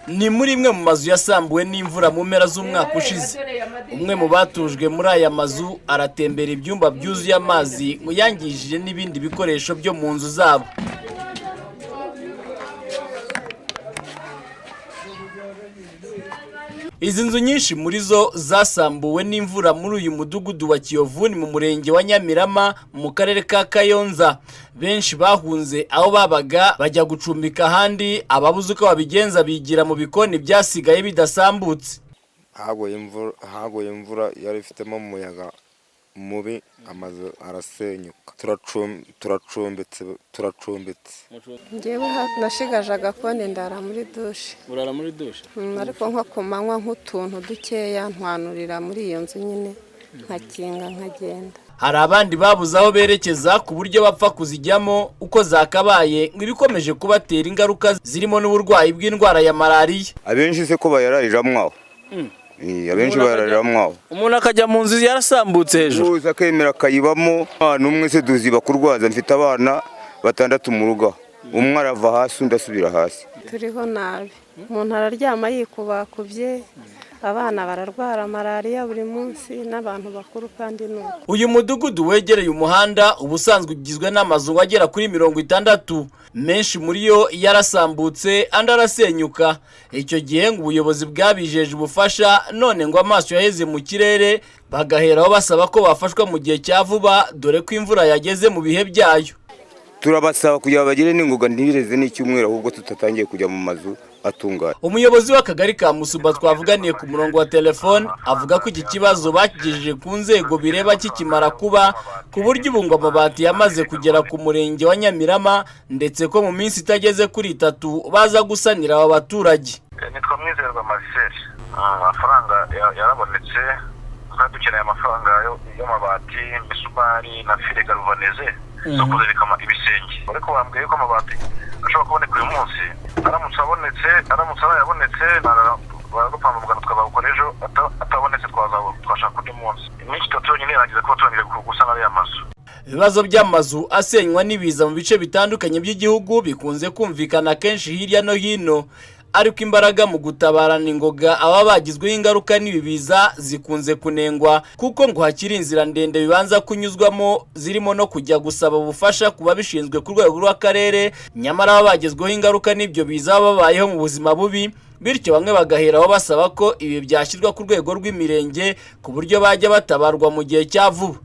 Ni muri imwe mu mazu yasambuwe n'imvura mu mpera z'umwaka ushize. Umwe mu batujwe muri aya mazu aratembera ibyumba byuzuye amazi ngo yangishije n'ibindi bikoresho byo mu nzu zabo. Izi nzu nyinshi muri zo zasambuwe n'imvura muri uyu mudugudu wa Kiyovuni mu murenge wa Nyamirama mu karere ka Kayonza. Benshi bahunze aho babaga bajya gucumbika ahandi, ababuze uko babigenza bigira mu bikoni byasigaye bidasambutse. haguye imvura yari ifitemo umuyaga mubi, amazu arasenyuka, turacumbitse. Ngewe nashigaje agakoni ndara muri dushe. Urara muri dushe? Ariko nko ku manywa nk'utuntu dukeya ntwanurira muri iyo nzu nyine nkakinga nkagenda. Hari abandi babuze aho berekeza ku buryo bapfa kuzijyamo uko zakabaye ngo ibikomeje kubatera ingaruka zirimo n'uburwayi bw'indwara ya malariya. Abenshi se ko bayararijamwaho. Abenshi bayararijamwaho. Umuntu akajya mu nzu yarasambutse hejuru. Uza akemera akayibamo. N'umwe se duziba kurwaza, mfite abana 6 mu rugo. Umwe arava hasi undi asubira hasi. Turiho nabi. Umuntu araryama yikubakubye. Abana bararwara malariya buri munsi n'abantu bakuru kandi nuko. Uyu mudugudu wegereye umuhanda ubusanzwe ugizwe n'amazu agera kuri 60. Menshi muri yo yarasambutse andi arasenyuka. Icyo gihe ngo ubuyobozi bwabijeje ubufasha, none ngo amaso yaheze mu kirere bagaheraho basaba ko bafashwa mu gihe cya vuba dore ko imvura yageze mu bihe byayo. Turabasaba kugira bagire n'ingoga ntibireze n'icyumweru ahubwo tutatangiye kujya mu mazu atungana. Umuyobozi w'akagari ka Musumba twavuganiye ku murongo wa telefone avuga ko iki kibazo bakigejeje ku nzego bireba kikimara kuba, ku buryo ubu ngo amabati yamaze kugera ku murenge wa Nyamirama ndetse ko mu minsi itageze kuri 3 baza gusanira aba baturage. Nitwa Mwizerwa Marcel. Amafaranga yarabonetse, twari dukeneye amafaranga y'amabati, misumari na file galvanese zo kuzirikama ibisenge. Ariko bambwiye ko amabati ashobora kuboneka uyu munsi, aramutse yabonetse baragupanga mugana twabakora ejo, atabonetse twashaka undi munsi. Iminsi 3 yonyine yarangiza kuba turangire gusana ariya mazu. Ibibazo by'amazu asenywa n'ibiza mu bice bitandukanye by'igihugu bikunze kumvikana kenshi hirya no hino, ariko imbaraga mu gutabarana ingoga aba bagizweho ingaruka n'ibibiza zikunze kunengwa, kuko ngo hakiri inzira ndende bibanza kunyuzwamo zirimo no kujya gusaba ubufasha kuba bishinzwe ku rwego rw'akarere, nyamara aba bagizweho ingaruka n'ibyo biza babayeho mu buzima bubi, bityo bamwe bagaheraho basaba ko ibi byashyirwa ku rwego rw'imirenge ku buryo bajya batabarwa mu gihe cya vuba.